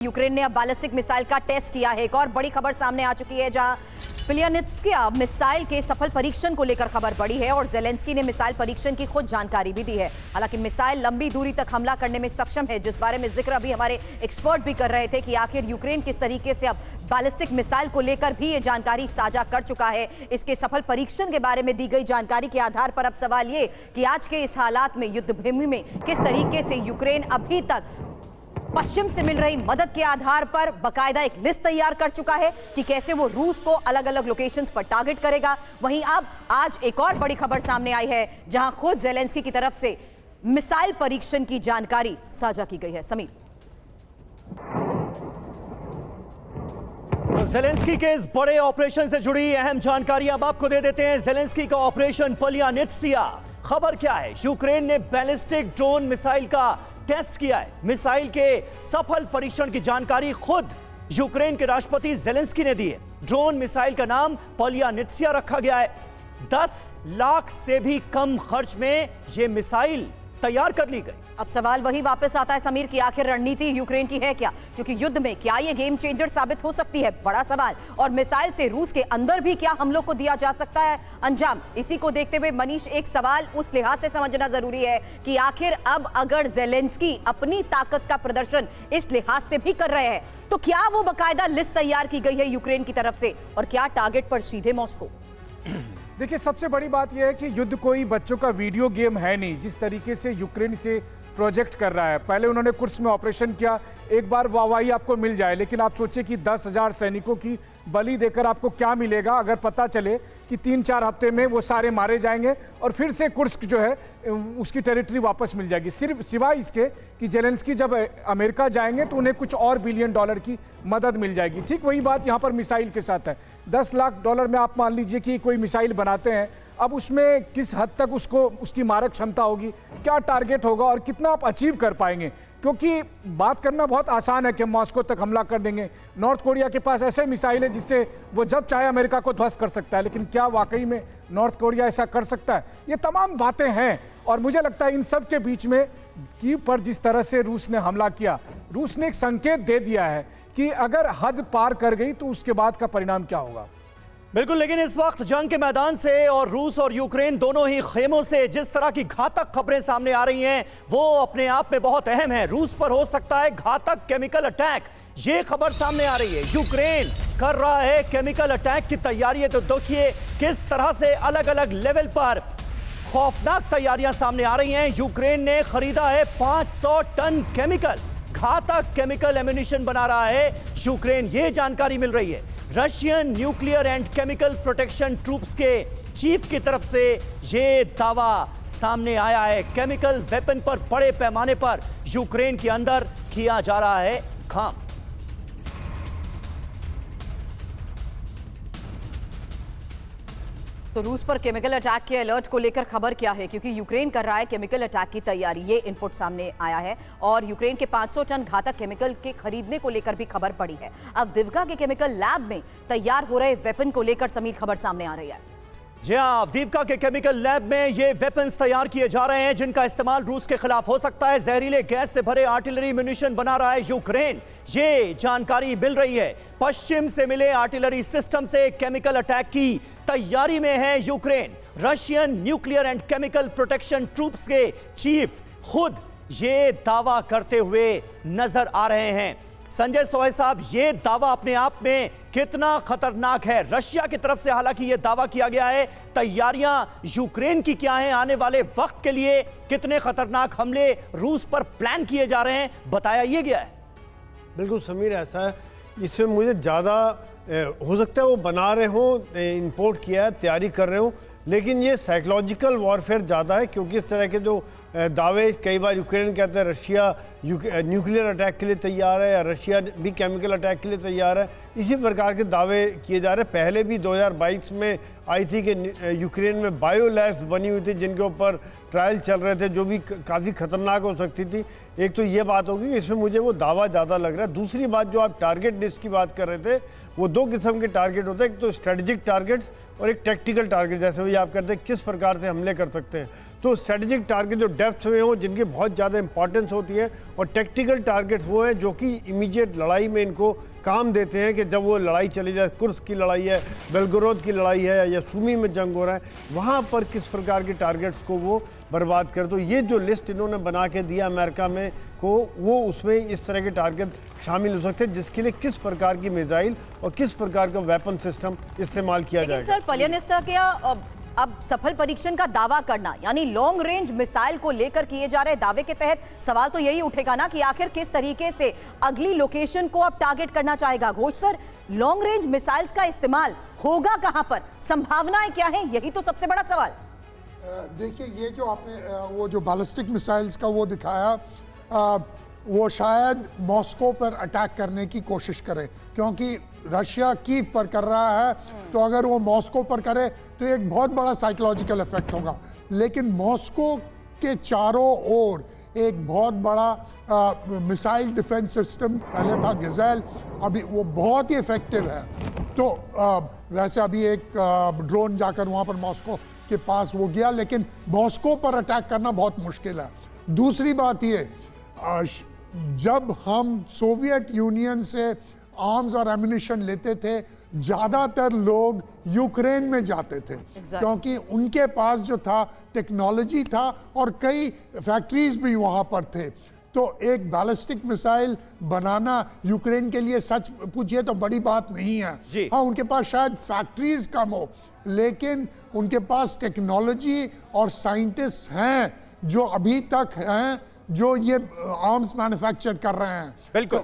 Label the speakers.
Speaker 1: Ukraine ने अब ballistic missile का टेस्ट किया है। एक और बड़ी खबर सामने आ चुकी है, जहां पिलियानित्स्किया मिसाइल के सफल परीक्षण को लेकर खबर बढ़ी है और जेलेंस्की ने मिसाइल परीक्षण की खुद जानकारी भी दी है। हालांकि मिसाइल लंबी दूरी तक हमला करने में सक्षम है, जिस बारे में जिक्र अभी हमारे एक्सपर्ट भी कर रहे थे कि आखिर यूक्रेन किस तरीके से अब बैलिस्टिक मिसाइल को लेकर भी ये जानकारी साझा कर चुका है। इसके सफल परीक्षण के बारे में दी गई जानकारी के आधार पर अब सवाल ये कि आज के इस हालात में, युद्ध भूमि में किस तरीके से यूक्रेन अभी तक पश्चिम से मिल रही मदद के आधार पर बाकायदा एक लिस्ट तैयार कर चुका है कि कैसे वो रूस को अलग अलग लोकेशंस पर टारगेट करेगा। वहीं अब आज एक और बड़ी खबर सामने आई है, जहां खुद जेलेंस्की की तरफ से मिसाइल परीक्षण की जानकारी साझा की गई है। समीर,
Speaker 2: तो जेलेंस्की के इस बड़े ऑपरेशन से जुड़ी अहम जानकारी अब आपको दे देते हैं। जेलेंस्की का ऑपरेशन पिलियानित्स्किया, खबर क्या है? यूक्रेन ने बैलिस्टिक ड्रोन मिसाइल का टेस्ट किया है। मिसाइल के सफल परीक्षण की जानकारी खुद यूक्रेन के राष्ट्रपति जेलेंस्की ने दी है। ड्रोन मिसाइल का नाम पिलियानित्स्किया रखा गया है। 10 लाख से भी कम खर्च में यह मिसाइल तैयार कर ली गई।
Speaker 1: अब सवाल वही वापस आता है समीर, कि आखिर रणनीति यूक्रेन की है क्या? क्योंकि युद्ध में क्या ये गेम चेंजर साबित हो सकती है? बड़ा सवाल। और मिसाइल से रूस के अंदर भी क्या हमलों को दिया जा सकता है अंजाम? इसी को देखते हुए मनीष, एक सवाल उस लिहाज से समझना जरूरी है कि आखिर अब अगर जेलेंस्की अपनी ताकत का प्रदर्शन इस लिहाज से भी कर रहे हैं, तो क्या वो बाकायदा लिस्ट तैयार की गई है यूक्रेन की तरफ से, और क्या टारगेट पर सीधे मॉस्को?
Speaker 3: देखिए, सबसे बड़ी बात यह है कि युद्ध कोई बच्चों का वीडियो गेम है नहीं। जिस तरीके से यूक्रेन से प्रोजेक्ट कर रहा है, पहले उन्होंने कुर्स्क में ऑपरेशन किया, एक बार वाहवाही आपको मिल जाए, लेकिन आप सोचिए कि 10,000 सैनिकों की बलि देकर आपको क्या मिलेगा अगर पता चले कि 3-4 हफ्ते में वो सारे मारे जाएंगे और फिर से कुर्स्क जो है उसकी टेरिटरी वापस मिल जाएगी। सिर्फ सिवाय इसके कि जेलेंस्की जब अमेरिका जाएंगे तो उन्हें कुछ और $1 बिलियन की मदद मिल जाएगी। ठीक वही बात यहाँ पर मिसाइल के साथ है। $10 लाख में आप मान लीजिए कि कोई मिसाइल बनाते हैं, अब उसमें किस हद तक उसकी मारक क्षमता होगी, क्या टारगेट होगा और कितना आप अचीव कर पाएंगे। क्योंकि बात करना बहुत आसान है कि मॉस्को तक हमला कर देंगे। नॉर्थ कोरिया के पास ऐसे मिसाइल है जिससे वो जब चाहे अमेरिका को ध्वस्त कर सकता है, लेकिन क्या वाकई में नॉर्थ कोरिया ऐसा कर सकता है? ये तमाम बातें हैं और मुझे लगता है इन सब के बीच में कीव पर जिस तरह से रूस ने हमला किया, रूस ने एक संकेत दे दिया है कि अगर हद पार कर गई तो उसके बाद का परिणाम क्या होगा।
Speaker 2: बिल्कुल, लेकिन इस वक्त जंग के मैदान से और रूस और यूक्रेन दोनों ही खेमों से जिस तरह की घातक खबरें सामने आ रही हैं, वो अपने आप में बहुत अहम है। रूस पर हो सकता है घातक केमिकल अटैक, ये खबर सामने आ रही है। यूक्रेन कर रहा है केमिकल अटैक की तैयारी है, तो देखिए किस तरह से अलग अलग लेवल पर खौफनाक तैयारियां सामने आ रही हैं। यूक्रेन ने खरीदा है 500 टन केमिकल, घातक केमिकल एम्यूनिशन बना रहा है यूक्रेन, ये जानकारी मिल रही है। Russian nuclear and chemical protection troops के चीफ की तरफ से यह दावा सामने आया है। केमिकल वेपन पर बड़े पैमाने पर यूक्रेन के अंदर किया जा रहा है काम।
Speaker 1: तो रूस पर केमिकल अटैक के अलर्ट को लेकर खबर क्या है? क्योंकि यूक्रेन कर रहा है केमिकल अटैक की तैयारी, ये इनपुट सामने आया है। और यूक्रेन के 500 टन घातक केमिकल के खरीदने को लेकर भी खबर पड़ी है। अवदिव्का के केमिकल लैब में तैयार हो रहे वेपन को लेकर समीर खबर सामने आ रही है।
Speaker 2: जी हां, अवदिव्का के केमिकल लैब में ये वेपन्स तैयार किए जा रहे हैं, जिनका इस्तेमाल रूस के खिलाफ हो सकता है। जहरीले गैस से भरे आर्टिलरी म्यूनिशन बना रहा है यूक्रेन, ये जानकारी मिल रही है। पश्चिम से मिले आर्टिलरी सिस्टम से केमिकल अटैक की तैयारी में है Ukraine. Russian nuclear and chemical protection troops के चीफ खुद ये दावा करते हुए नजर आ रहे हैं। संजय सोय साहब, ये दावा अपने आप में कितना खतरनाक है? रशिया की तरफ से हालांकि यह दावा किया गया है, तैयारियां यूक्रेन की क्या हैं? आने वाले वक्त के लिए कितने खतरनाक हमले रूस पर प्लान किए जा रहे हैं, बताया यह गया है।
Speaker 4: बिल्कुल समीर, ऐसा है, इसमें मुझे ज़्यादा हो सकता है वो बना रहे हों, इंपोर्ट किया है, तैयारी कर रहे हों, लेकिन ये साइकोलॉजिकल वॉरफेयर ज़्यादा है। क्योंकि इस तरह के जो दावे कई बार यूक्रेन कहते हैं रशिया न्यूक्लियर अटैक के लिए तैयार है या रशिया भी केमिकल अटैक के लिए तैयार है, इसी प्रकार के दावे किए जा रहे हैं। पहले भी 2022 में आई थी कि यूक्रेन में बायो लैब्स बनी हुई थी जिनके ऊपर ट्रायल चल रहे थे, जो भी काफ़ी खतरनाक हो सकती थी। एक तो ये बात होगी, इसमें मुझे वो दावा ज़्यादा लग रहा है। दूसरी बात, जो आप टारगेट लिस्ट की बात कर रहे थे, वो 2 किस्म के टारगेट होते हैं, एक तो स्ट्रेटजिक टारगेट्स और एक टेक्टिकल टारगेट, जैसे वही आप कहते हैं किस प्रकार से हमले कर सकते हैं। तो स्ट्रेटेजिक टारगेट जो डेप्थ में हो, जिनकी बहुत ज़्यादा इंपॉर्टेंस होती है, और टेक्टिकल टारगेट वो हैं जो कि इमीडिएट लड़ाई में इनको काम देते हैं कि जब वो लड़ाई चली जाए, कुर्स्क की लड़ाई है, बेलगोरोद की लड़ाई है, या सुमी में जंग हो रहा है, वहाँ पर किस प्रकार के टारगेट्स को वो बर्बाद कर। तो ये जो लिस्ट इन्होंने बना के दिया अमेरिका में को, वो उसमें इस तरह के टारगेट शामिल हो सकते हैं जिसके लिए किस प्रकार की मिसाइल और किस प्रकार का वेपन सिस्टम इस्तेमाल किया
Speaker 1: लेकिन
Speaker 4: जाएगा।
Speaker 1: सर पलियनिस्ता क्या अब सफल परीक्षण का दावा करना, यानी लॉन्ग रेंज मिसाइल को लेकर किए जा रहे दावे के तहत सवाल तो यही उठेगा ना कि आखिर किस तरीके से अगली लोकेशन को अब टारगेट करना चाहेगा Ghosh sir. Long range missiles का इस्तेमाल होगा कहां पर, संभावनाएं क्या है, यही तो सबसे बड़ा सवाल।
Speaker 5: देखिए, ये जो आपने वो जो बैलिस्टिक मिसाइल्स का वो दिखाया, वो शायद मॉस्को पर अटैक करने की कोशिश करे, क्योंकि रशिया कीव पर कर रहा है, तो अगर वो मॉस्को पर करे तो एक बहुत बड़ा साइकोलॉजिकल इफेक्ट होगा। लेकिन मॉस्को के चारों ओर एक बहुत बड़ा मिसाइल डिफेंस सिस्टम पहले था गिज़ेल, अभी वो बहुत ही इफेक्टिव है। तो वैसे अभी एक ड्रोन जाकर वहाँ पर मॉस्को के पास वो गया, लेकिन मॉस्को पर अटैक करना बहुत मुश्किल है। दूसरी बात ये, जब हम सोवियत यूनियन से आर्म्स और एम्युनिशन लेते थे, ज़्यादातर लोग यूक्रेन में जाते थे, क्योंकि उनके पास जो था टेक्नोलॉजी था और कई फैक्ट्रीज भी वहाँ पर थे। तो एक बैलिस्टिक मिसाइल बनाना यूक्रेन के लिए सच पूछिए तो बड़ी बात नहीं है। हाँ, उनके पास शायद फैक्ट्रीज कम हो, लेकिन उनके पास टेक्नोलॉजी और साइंटिस्ट हैं जो अभी तक हैं जो ये आर्म्स मैन्युफैक्चर कर रहे हैं।
Speaker 2: बिल्कुल।